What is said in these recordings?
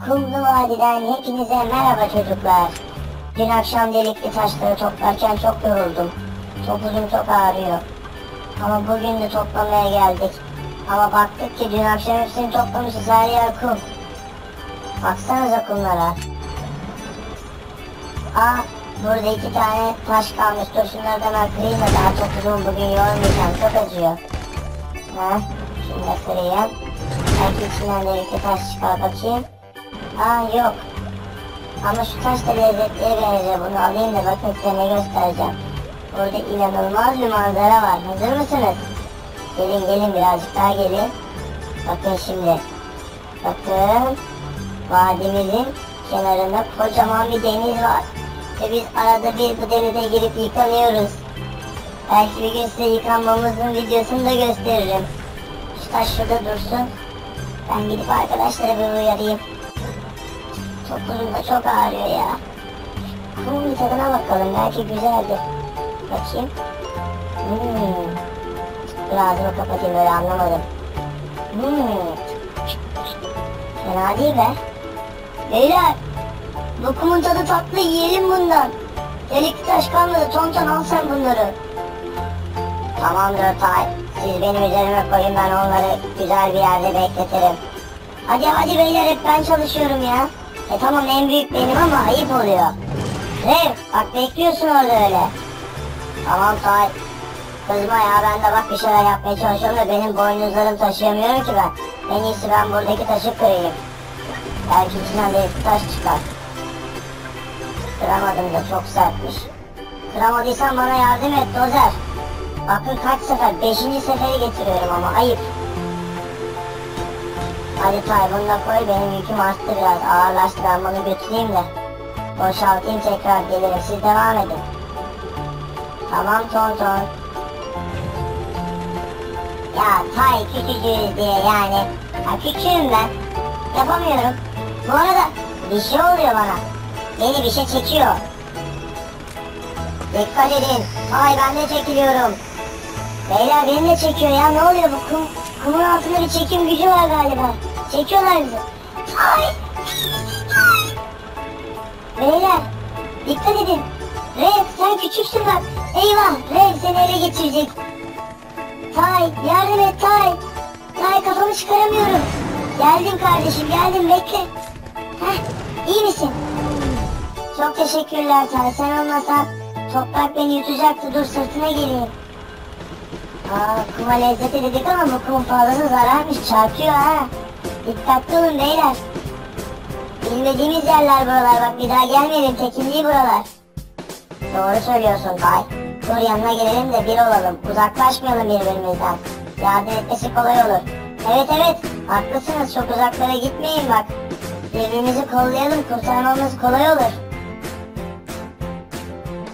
Kumlu Vadi'den hepinize merhaba çocuklar. Dün akşam delikli taşları toplarken çok yoruldum. Topuzum çok ağrıyor. Ama bugün de toplamaya geldik. Ama baktık ki dün akşam hepsini toplamışız, her yer kum. Baksanıza kumlara. Burada 2 tane taş kalmış. Dur şunları da ben kırayım da daha topuzumu bugün yormayacağım. Çok acıyor. Şunu da kırayım. Belki içinden delikli taş çıkar, bakayım. Yok. Ama şu taş da lezzetliye benziyor. Bunu alayım da bakın size ne göstereceğim. Burada inanılmaz bir manzara var. Hazır mısınız? Gelin birazcık daha gelin. Bakın şimdi. Bakın. Vadimizin kenarında kocaman bir deniz var. Ve biz arada bir bu denize girip yıkanıyoruz. Belki bir gün size yıkanmamızın videosunu da gösteririm. Şu taş şurada dursun. Ben gidip arkadaşlara bir uyarayım. Topuzum da çok ağrıyor ya. Kumun bir tadına bakalım, belki güzeldir. Bakayım. Dur ağzımı kapatayım, böyle anlamadım. Fena değil be. Beyler, bu kumun tadı tatlı, yiyelim bundan. Delikli taş kalmadı, Tonton al sen bunları. Tamamdır Tay, siz benim üzerime koyun, ben onları güzel bir yerde bekletirim. Hadi beyler, hep ben çalışıyorum ya. Tamam, en büyük benim ama ayıp oluyor. Rev, bak bekliyorsun orada öyle. Tamam Tay. Kızma ya, ben de bak bir şeyler yapmaya çalışıyorum da benim boynuzlarım taşıyamıyorum ki ben. En iyisi ben buradaki taşı kırayım. Belki içinden bir taş çıkar. Kıramadım da, çok sertmiş. Kıramadıysan bana yardım et Dozer. Bakın kaç sefer, 5. seferi getiriyorum ama ayıp. Hadi Tay, bunu da koy, benim yüküm arttı biraz, ağırlaştı, ben bunu götüreyim de boşaltayım, tekrar gelirim, siz devam edin. Tamam Tonton. Ya Tay, küçücüğüz diye yani. Küçüğüm ben, yapamıyorum. Bu arada bir şey oluyor bana, beni bir şey çekiyor. Dikkat edin, Tay, ben de çekiliyorum. Beyler, beni de çekiyor ya, ne oluyor bu kumun altında bir çekim gücü var galiba. Çekiyorlar bizi. Tay! Beyler, dikkat edin. Rev, sen küçüksün bak. Eyvah, Rev seni ele geçirecek. Tay, yardım et Tay. Tay, kafamı çıkaramıyorum. Geldim kardeşim, geldim, bekle. İyi misin? Çok teşekkürler Tay, sen olmasan toprak beni yutacaktı, dur sırtına geleyim. Kuma lezzeti dedik ama bu kum fazlası zararmış, çarpıyor ha. Dikkatli olun beyler. Bilmediğimiz yerler buralar, bak bir daha gelmeyelim, tekin değil buralar. Doğru söylüyorsun Tay. Dur yanına gelelim de bir olalım, uzaklaşmayalım birbirimizden. Yardım etmesi kolay olur. Evet, haklısınız, çok uzaklara gitmeyin bak. Birbirimizi kollayalım, kurtarmamız kolay olur.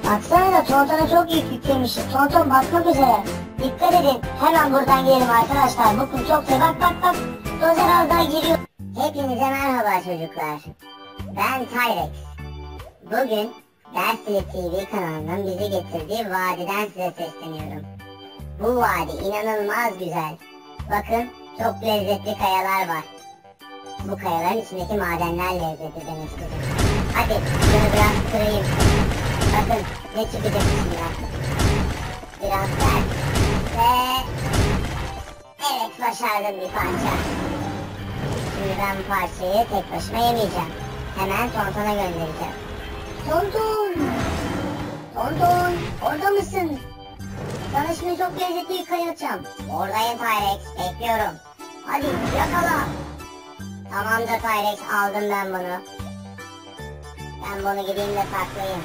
Baksana da Tonton'a çok yük yüklemişiz. Tonton batmak üzere. Dikkat edin. Hemen buradan gidelim arkadaşlar. Bu kum çok iyi. Bak. Dozer az daha giriyor. Hepinize merhaba çocuklar. Ben Tyrex. Bugün Dersli TV kanalının bizi getirdiği vadiden size sesleniyorum. Bu vadi inanılmaz güzel. Bakın, çok lezzetli kayalar var. Bu kayaların içindeki madenler lezzeti demek istedim. Hadi şunu biraz kırayım. Bakın ne çıkacak içinden. Biraz sert ve evet, başardım bir parça. Şimdi ben bu parçayı tek başıma yemeyeceğim. Hemen Tonton'a göndereceğim. Tonton, orada mısın? Sana şimdi çok lezzetli bir kaya atacağım. Oradayım Tyrex, bekliyorum. Hadi yakala. Tamamdır Tyrex, aldım ben bunu. Ben bunu gideyim de saklayayım.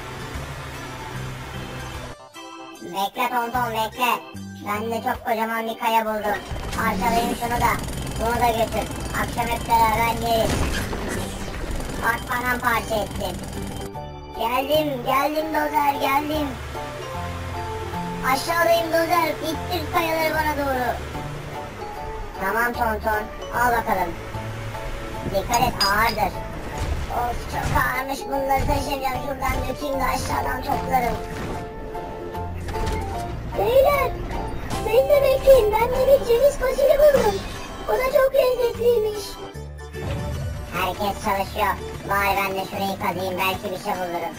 Bekle Tonton, bekle. Ben de çok kocaman bir kaya buldum. Parçalayayım şunu da. Bunu da götür. Akşam hep beraber yeriz. Bak, paramparça ettim. Geldim Dozer, geldim. Aşağıdayım Dozer. İttir kayaları bana doğru. Tamam Tonton, al bakalım. Dikkat et, ağırdır. Of, çok ağırmış, bunları taşıyacağım. Şuradan dökeyim de aşağıdan toplarım. Beyler, beni de bekleyin, ben de bir ceviz fasili buldum. O da çok lezzetliymiş. Herkes çalışıyor. Bari ben de şurayı kazıyım, belki bir şey bulurum.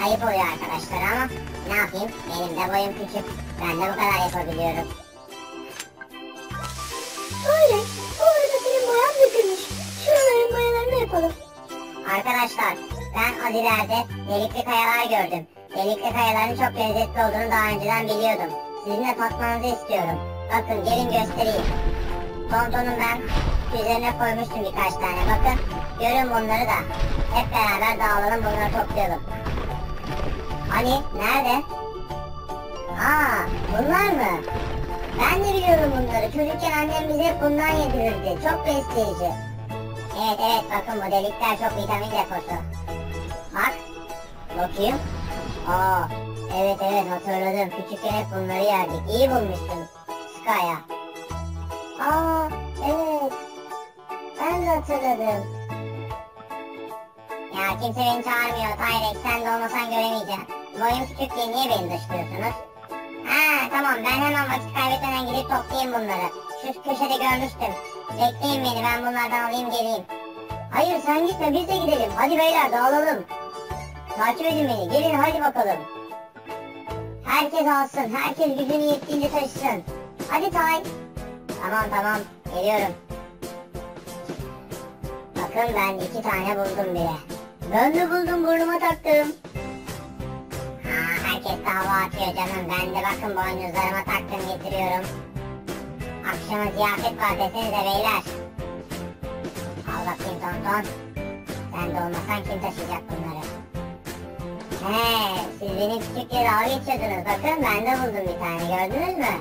Ayıp oluyor arkadaşlar ama ne yapayım? Benim de boyum küçük. Ben de bu kadar yapabiliyorum. Öyle. Bu arada senin boyan dökülmüş. Şuraların boyalarını yapalım. Arkadaşlar ben az ileride delikli kayalar gördüm. Delikli kayaların çok lezzetli olduğunu daha önceden biliyordum. Sizin de tatmanızı istiyorum. Bakın gelin göstereyim. Tontonun ben üzerine koymuştum birkaç tane. Bakın görün bunları da. Hep beraber dağılalım, bunları toplayalım. Hani nerede? Aa, bunlar mı? Ben de biliyorum bunları. Çocukken annem bize hep bundan yedirirdi. Çok besleyici. Evet evet, bakın bu delikler çok vitamin deposu. Bak. Bakayım. Aa, evet evet, hatırladım. Küçükken hep bunları yerdik. İyi bulmuşsun Sky'a. Aa, evet. Ben de hatırladım. Ya kimse beni çağırmıyor Tyrex, sen de olmasan göremeyeceğim. Boyum küçük diye niye beni dışlıyorsunuz? Ha tamam, ben hemen vakit kaybetmeden gidip toplayayım bunları. Şu köşede görmüştüm. Bekleyin beni, ben bunlardan alayım geleyim. Hayır sen gitme, biz de gidelim. Hadi beyler dağılalım. Takip edin beni, gelin hadi bakalım. Herkes alsın, herkes gücünü yettiğince taşısın. Hadi Tay. Tamam tamam, geliyorum. Bakın ben 2 tane buldum bile. Ben de buldum, burnuma taktım. Herkes de hava atıyor canım. Ben de bakın boynuzlarıma taktım getiriyorum. Akşama ziyafet var desenize beyler. Al bakayım Tonton. Sen de olmasan kim taşıyacak bunları? He, siz beni küçük diye dalga geçiyordunuz. Bakın ben de buldum bir tane, gördünüz mü?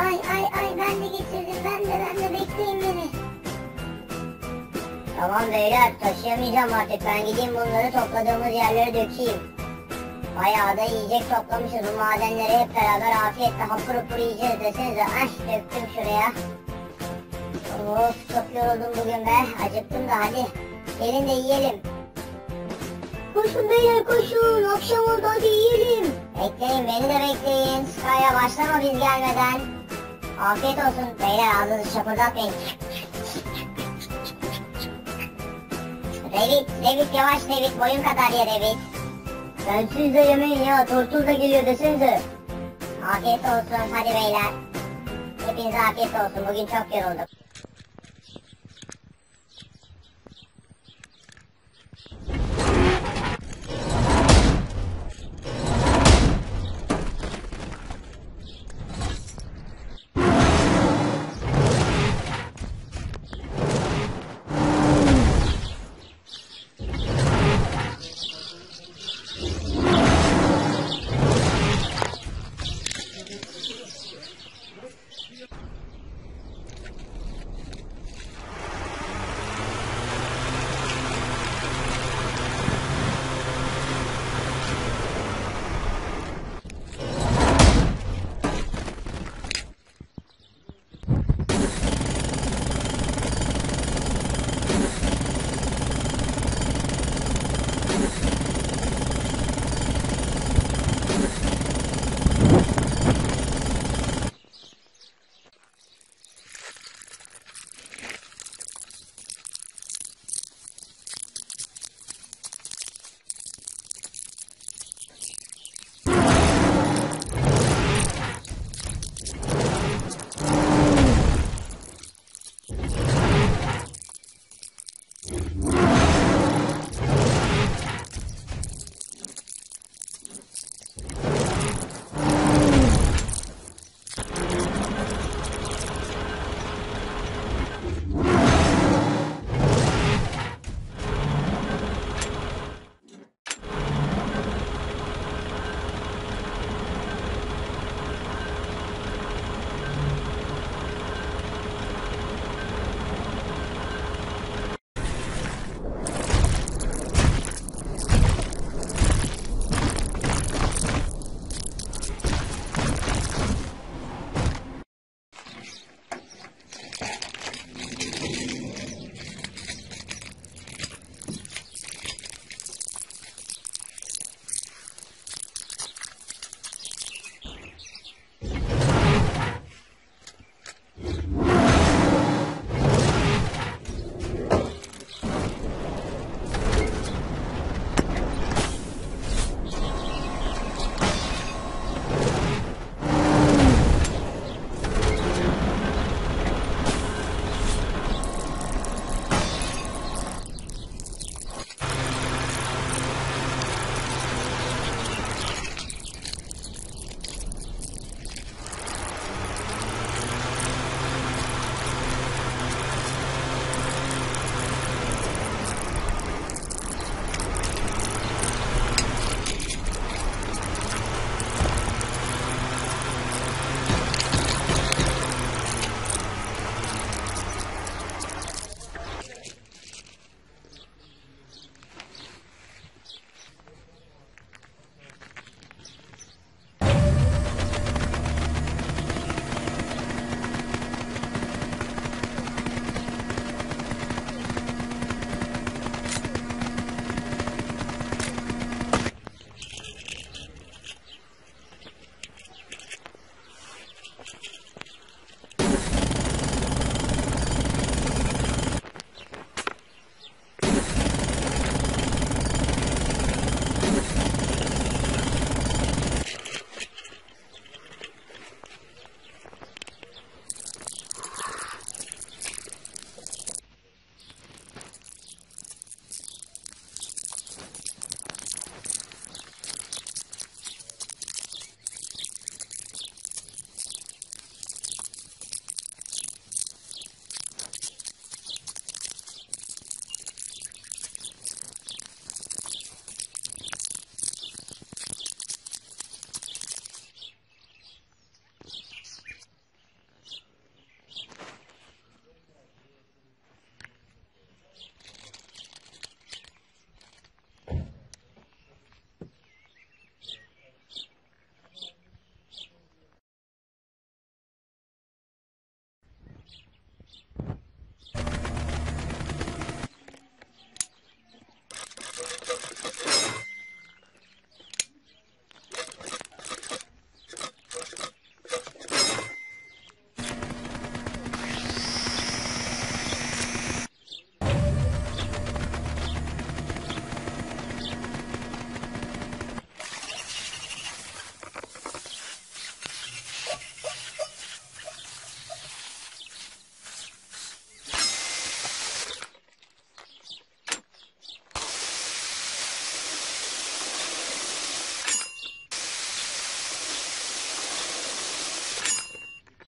Ay ben de getirdim, ben de bekleyin beni. Tamam beyler, taşıyamayacağım artık, ben gideyim bunları topladığımız yerlere dökeyim. Bayağı da yiyecek toplamışız, bu madenleri hep beraber afiyetle hapur hapur yiyeceğiz desenize. Döktüm şuraya. Of çok yoruldum bugün be, acıktım da hadi. Gelin de yiyelim. Koşun beyler koşun. Akşam oldu, hadi yiyelim. Bekleyin, beni de bekleyin. Sky'a başlama biz gelmeden. Afiyet olsun beyler, ağzınızı şapırdatmayın. Revit yavaş Revit, boyun kadar ye Revit. Ben siz de yemeyin ya, tortul da geliyor desenize. Afiyet olsun hadi beyler. Hepinize afiyet olsun, bugün çok yorulduk.